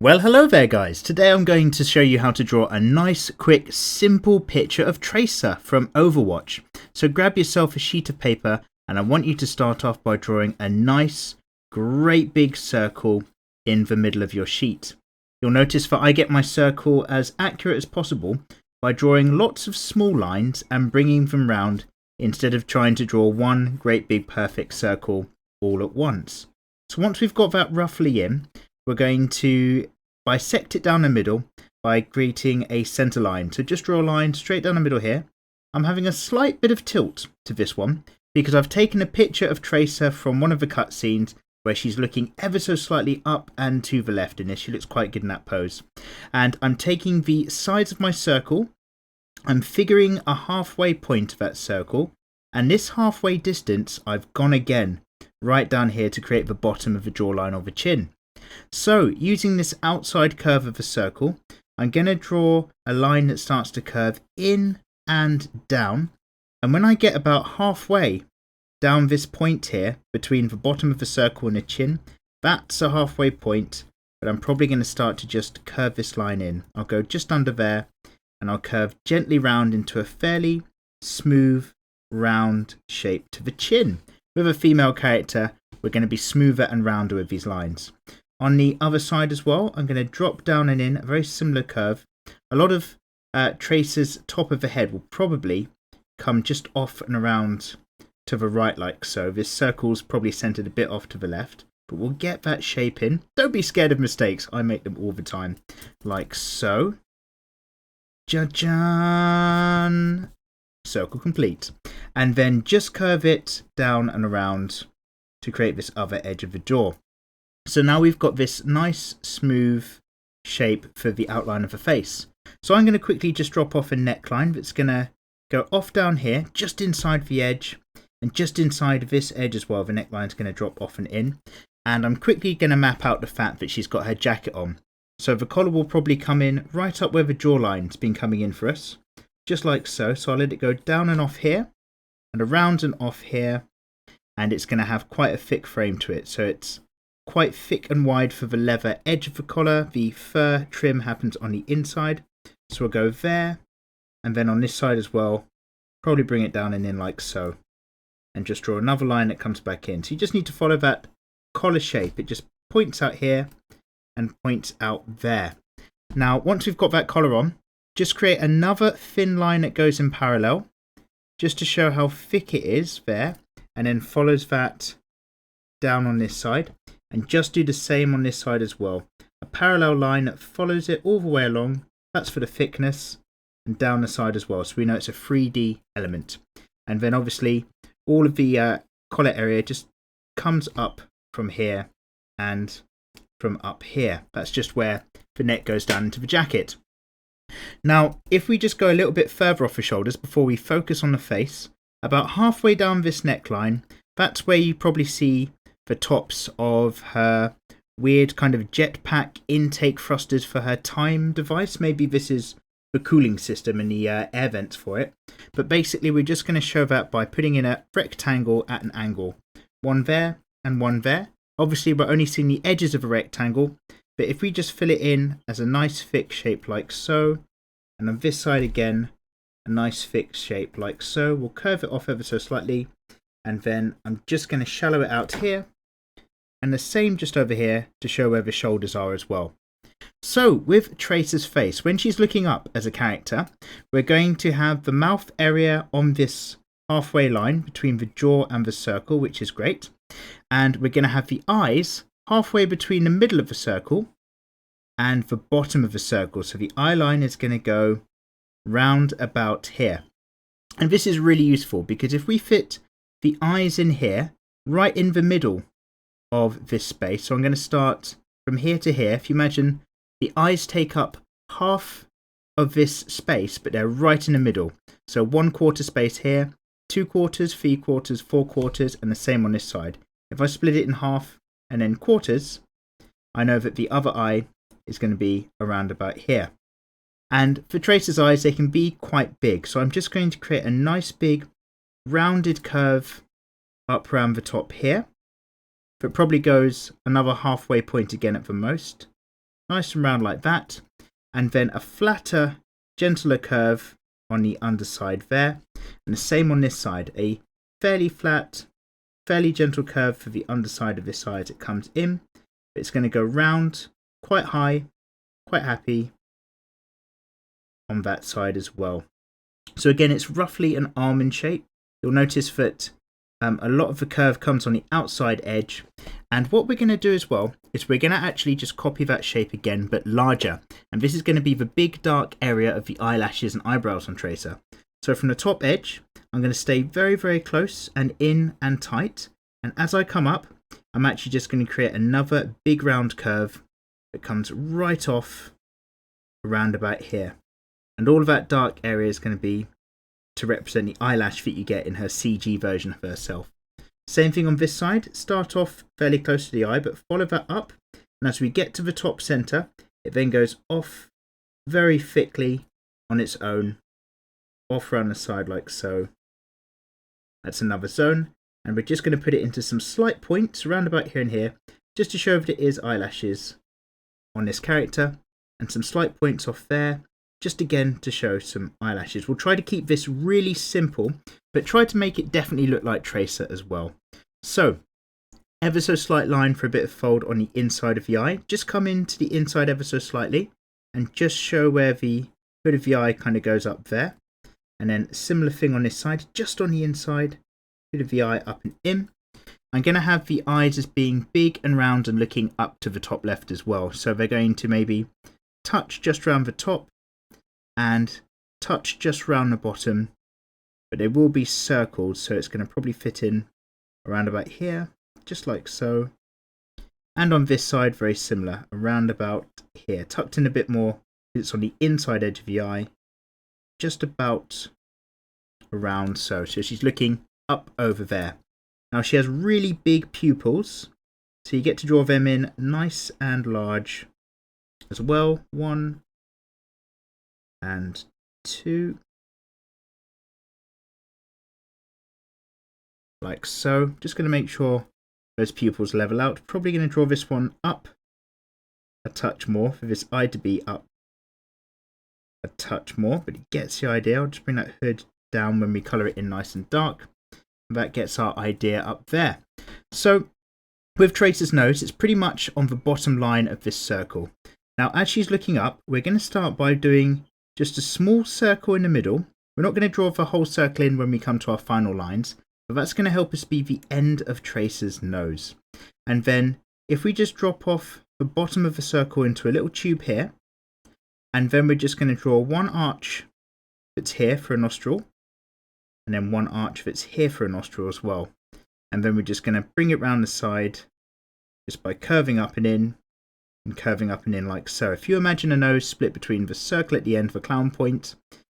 Well, hello there guys. Today I'm going to show you how to draw a nice, quick, simple picture of Tracer from Overwatch. So grab yourself a sheet of paper and I want you to start off by drawing a nice, great big circle in the middle of your sheet. You'll notice that I get my circle as accurate as possible by drawing lots of small lines and bringing them round instead of trying to draw one great big perfect circle all at once. So once we've got that roughly in, we're going to bisect it down the middle by creating a center line. So just draw a line straight down the middle here. I'm having a slight bit of tilt to this one because I've taken a picture of Tracer from one of the cutscenes where she's looking ever so slightly up and to the left in this. She looks quite good in that pose. And I'm taking the sides of my circle. I'm figuring a halfway point of that circle. And this halfway distance, I've gone again right down here to create the bottom of the jawline or the chin. So using this outside curve of a circle, I'm going to draw a line that starts to curve in and down. And when I get about halfway down this point here between the bottom of the circle and the chin, that's a halfway point, but I'm probably going to start to just curve this line in. I'll go just under there and I'll curve gently round into a fairly smooth round shape to the chin. With a female character, we're going to be smoother and rounder with these lines. On the other side as well, I'm going to drop down and in a very similar curve. A lot of Tracer's top of the head will probably come just off and around to the right like so. This circle's probably centered a bit off to the left, but we'll get that shape in. Don't be scared of mistakes. I make them all the time. Like so. Ja-jan! Circle complete. And then just curve it down and around to create this other edge of the jaw. So now we've got this nice smooth shape for the outline of the face. So I'm going to quickly just drop off a neckline that's going to go off down here, just inside the edge, and just inside this edge as well. The neckline's going to drop off and in. And I'm quickly going to map out the fact that she's got her jacket on. So the collar will probably come in right up where the jawline's been coming in for us, just like so. So I'll let it go down and off here, and around and off here, and it's going to have quite a thick frame to it. So it's quite thick and wide for the leather edge of the collar. The fur trim happens on the inside. So we'll go there, and then on this side as well, probably bring it down and in like so. And just draw another line that comes back in. So you just need to follow that collar shape. It just points out here and points out there. Now, once we've got that collar on, just create another thin line that goes in parallel, just to show how thick it is there, and then follows that down on this side. And just do the same on this side as well. A parallel line that follows it all the way along. That's for the thickness. And down the side as well. So we know it's a 3D element. And then obviously all of the collar area just comes up from here and from up here. That's just where the neck goes down into the jacket. Now, if we just go a little bit further off the shoulders before we focus on the face, about halfway down this neckline, that's where you probably see the tops of her weird kind of jetpack intake thrusters for her time device. Maybe this is the cooling system and the air vents for it. But basically we're just going to show that by putting in a rectangle at an angle. One there and one there. Obviously we're only seeing the edges of a rectangle, but if we just fill it in as a nice thick shape like so, and on this side again, a nice thick shape like so, we'll curve it off ever so slightly, and then I'm just going to shallow it out here. And the same just over here to show where the shoulders are as well. So with Tracer's face, when she's looking up as a character, we're going to have the mouth area on this halfway line between the jaw and the circle, which is great. And we're going to have the eyes halfway between the middle of the circle and the bottom of the circle. So the eye line is going to go round about here. And this is really useful because if we fit the eyes in here, right in the middle of this space. So I'm going to start from here to here. If you imagine the eyes take up half of this space, but they're right in the middle. So 1/4 space here, 2/4, 3/4, 4/4, and the same on this side. If I split it in half and then quarters, I know that the other eye is going to be around about here. And for Tracer's eyes, they can be quite big. So I'm just going to create a nice big rounded curve up around the top here. But probably goes another halfway point again at the most. nice and round like that, and then a flatter, gentler curve on the underside there, and the same on this side, a fairly flat, fairly gentle curve for the underside of this eye as it comes in. It's going to go round, quite high, quite happy on that side as well. So again, it's roughly an almond shape. You'll notice that a lot of the curve comes on the outside edge, and what we're going to do as well is we're going to actually just copy that shape again but larger, and this is going to be the big dark area of the eyelashes and eyebrows on Tracer. So from the top edge, I'm going to stay very, very close and in and tight, and as I come up, I'm actually just going to create another big round curve that comes right off around about here, and all of that dark area is going to be to represent the eyelash that you get in her CG version of herself. Same thing on this side, start off fairly close to the eye but follow that up, and as we get to the top centre, it then goes off very thickly on its own, off around the side like so. That's another zone, and we're just going to put it into some slight points around about here and here, just to show that it is eyelashes on this character, and some slight points off there, just again to show some eyelashes. We'll try to keep this really simple, but try to make it definitely look like Tracer as well. So, ever so slight line for a bit of fold on the inside of the eye. Just come into the inside ever so slightly, and just show where the hood of the eye kind of goes up there. And then similar thing on this side, just on the inside, hood of the eye up and in. I'm going to have the eyes as being big and round and looking up to the top left as well. So they're going to maybe touch just around the top, and touch just around the bottom, but they will be circled, so it's going to probably fit in around about here, just like so. And on this side, very similar, around about here, tucked in a bit more. It's on the inside edge of the eye, just about around so. So she's looking up over there. Now she has really big pupils, so you get to draw them in nice and large as well. 1 and 2, like so. Just going to make sure those pupils level out. Probably going to draw this one up a touch more for this eye to be up a touch more, but it gets the idea. I'll just bring that hood down when we colour it in nice and dark. That gets our idea up there. So with Tracer's nose, it's pretty much on the bottom line of this circle. Now as she's looking up, we're going to start by doing just a small circle in the middle. We're not going to draw the whole circle in when we come to our final lines, but that's going to help us be the end of Tracer's nose. And then if we just drop off the bottom of the circle into a little tube here, and then we're just going to draw one arch that's here for a nostril, and then one arch that's here for a nostril as well. And then we're just going to bring it round the side just by curving up and in, and curving up and in like so. If you imagine a nose split between the circle at the end of a clown point,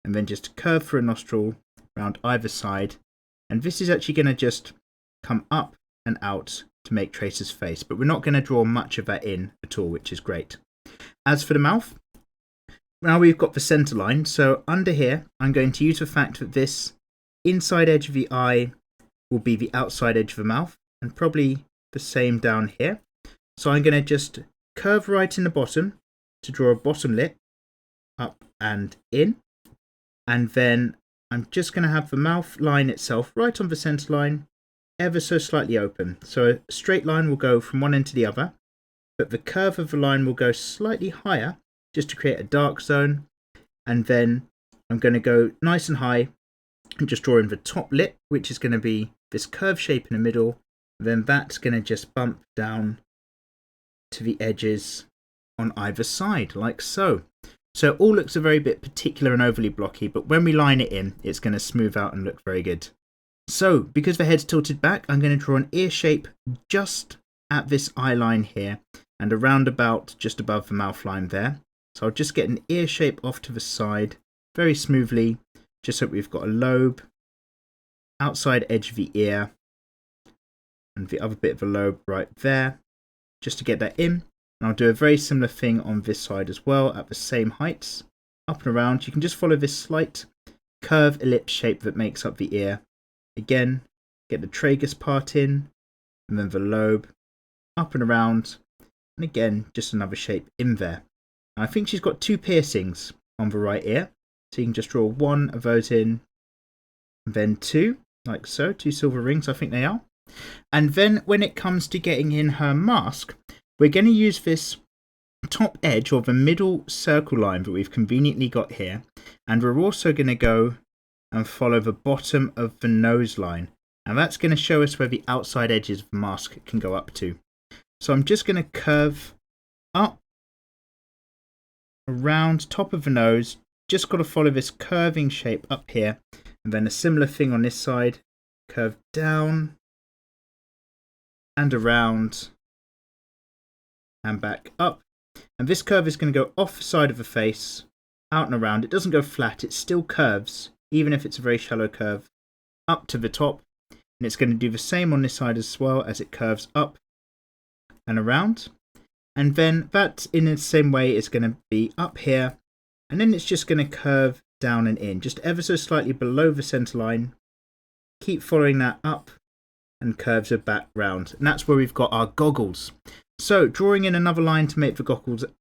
and then just curve for a nostril around either side, and this is actually going to just come up and out to make Tracer's face, but we're not going to draw much of that in at all, which is great. As for the mouth, now we've got the centre line, so under here I'm going to use the fact that this inside edge of the eye will be the outside edge of the mouth, and probably the same down here. So I'm going to just curve right in the bottom to draw a bottom lip up and in, and then I'm just going to have the mouth line itself right on the centre line ever so slightly open. So a straight line will go from one end to the other, but the curve of the line will go slightly higher just to create a dark zone, and then I'm going to go nice and high and just draw in the top lip, which is going to be this curve shape in the middle. Then that's going to just bump down to the edges on either side, like so. So it all looks a very bit particular and overly blocky, but when we line it in, it's going to smooth out and look very good. So, because the head's tilted back, I'm going to draw an ear shape just at this eye line here, and around about just above the mouth line there. So I'll just get an ear shape off to the side, very smoothly, just so we've got a lobe, outside edge of the ear, and the other bit of a lobe right there, just to get that in. And I'll do a very similar thing on this side as well, at the same heights, up and around. You can just follow this slight curve ellipse shape that makes up the ear. Again, get the tragus part in, and then the lobe, up and around, and again just another shape in there. And I think she's got 2 piercings on the right ear, so you can just draw 1 of those in, and then 2, like so, 2 silver rings I think they are. And then when it comes to getting in her mask, we're going to use this top edge or the middle circle line that we've conveniently got here, and we're also going to go and follow the bottom of the nose line, and that's going to show us where the outside edges of the mask can go up to. So I'm just going to curve up around top of the nose, just got to follow this curving shape up here, and then a similar thing on this side, curve down and around and back up. And this curve is going to go off the side of the face, out and around. It doesn't go flat, it still curves, even if it's a very shallow curve, up to the top. And it's going to do the same on this side as well, as it curves up and around. And then that, in the same way, is going to be up here. And then it's just going to curve down and in, just ever so slightly below the center line. Keep following that up and curves it back round. And that's where we've got our goggles. So drawing in another line to make the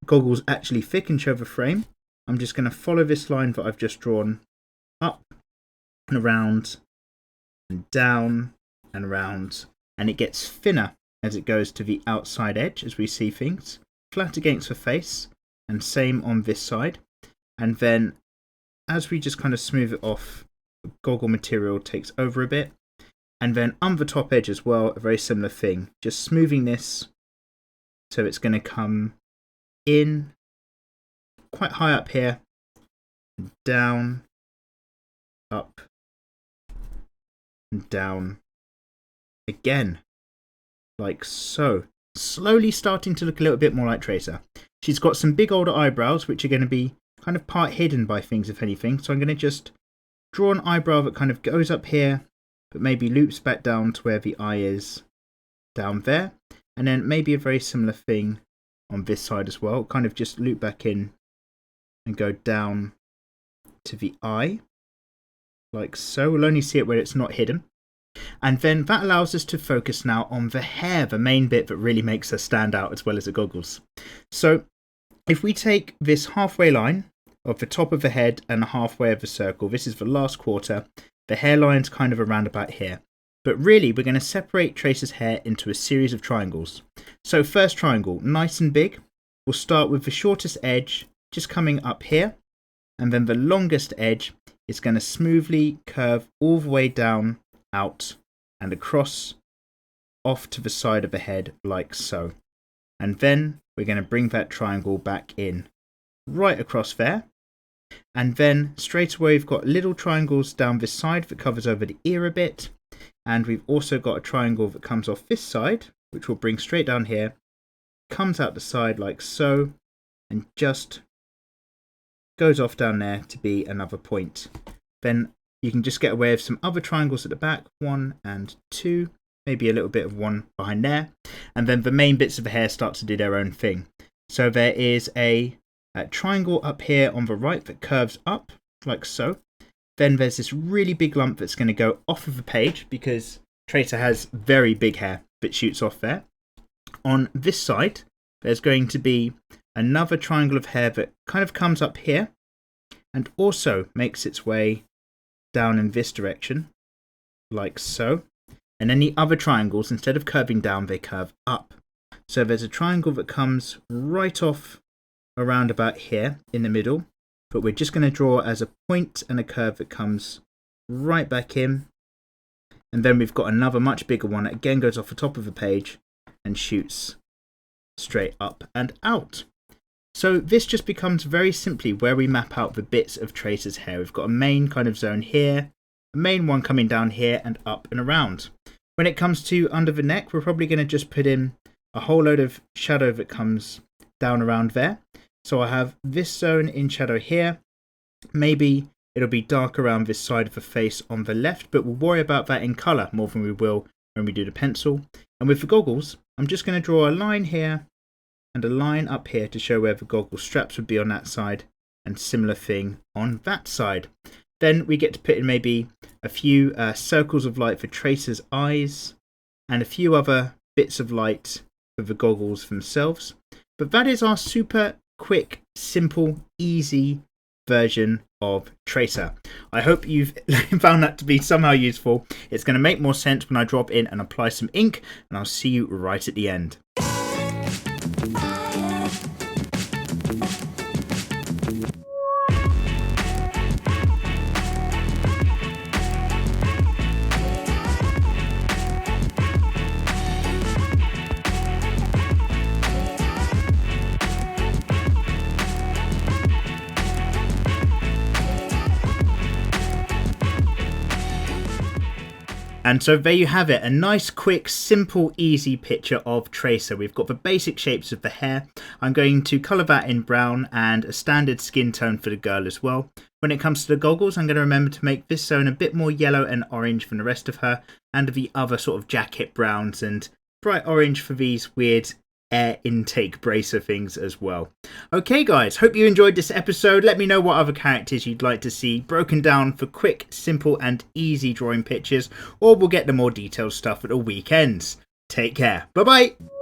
goggles actually thick and show the frame, I'm just going to follow this line that I've just drawn up and around and down and around, and it gets thinner as it goes to the outside edge as we see things, flat against the face, and same on this side. And then as we just kind of smooth it off, the goggle material takes over a bit. And then on the top edge as well, a very similar thing, just smoothing this so it's going to come in quite high up here, down, up, and down again, like so. Slowly starting to look a little bit more like Tracer. She's got some big older eyebrows, which are going to be kind of part hidden by things, if anything. So I'm going to just draw an eyebrow that kind of goes up here, but maybe loops back down to where the eye is down there. And then maybe a very similar thing on this side as well. Kind of just loop back in and go down to the eye, like so. We'll only see it where it's not hidden. And then that allows us to focus now on the hair, the main bit that really makes her stand out as well as the goggles. So if we take this halfway line of the top of the head and halfway of the circle, this is the last quarter, the hairline's kind of around about here. But really, we're going to separate Tracer's hair into a series of triangles. So first triangle, nice and big. We'll start with the shortest edge, just coming up here. And then the longest edge is going to smoothly curve all the way down, out, and across, off to the side of the head, like so. And then we're going to bring that triangle back in, right across there. And then straight away, we've got little triangles down this side that covers over the ear a bit. And we've also got a triangle that comes off this side, which we'll bring straight down here, comes out the side like so, and just goes off down there to be another point. Then you can just get away with some other triangles at the back, 1 and 2, maybe a little bit of one behind there. And then the main bits of the hair start to do their own thing. So there is a triangle up here on the right that curves up, like so. Then there's this really big lump that's going to go off of the page because Tracer has very big hair that shoots off there. On this side, there's going to be another triangle of hair that kind of comes up here and also makes its way down in this direction, like so. And then the other triangles, instead of curving down, they curve up. So there's a triangle that comes right off around about here in the middle. But we're just going to draw as a point and a curve that comes right back in. And then we've got another much bigger one that again goes off the top of the page and shoots straight up and out. So this just becomes very simply where we map out the bits of Tracer's hair. We've got a main kind of zone here, a main one coming down here and up and around. When it comes to under the neck, we're probably going to just put in a whole load of shadow that comes down around there. So I have this zone in shadow here. Maybe it'll be dark around this side of the face on the left, but we'll worry about that in colour more than we will when we do the pencil. And with the goggles, I'm just going to draw a line here and a line up here to show where the goggle straps would be on that side, and similar thing on that side. Then we get to put in maybe a few circles of light for Tracer's eyes and a few other bits of light for the goggles themselves. But that is our super quick, simple, easy version of Tracer. I hope you've found that to be somehow useful. It's going to make more sense when I drop in and apply some ink, and I'll see you right at the end. And so there you have it, a nice, quick, simple, easy picture of Tracer. We've got the basic shapes of the hair. I'm going to colour that in brown and a standard skin tone for the girl as well. When it comes to the goggles, I'm going to remember to make this zone a bit more yellow and orange than the rest of her, and the other sort of jacket browns and bright orange for these weird air intake bracer things as well. Okay guys, hope you enjoyed this episode. Let me know what other characters you'd like to see broken down for quick, simple and easy drawing pictures, or we'll get the more detailed stuff at the weekends. Take care. Bye bye.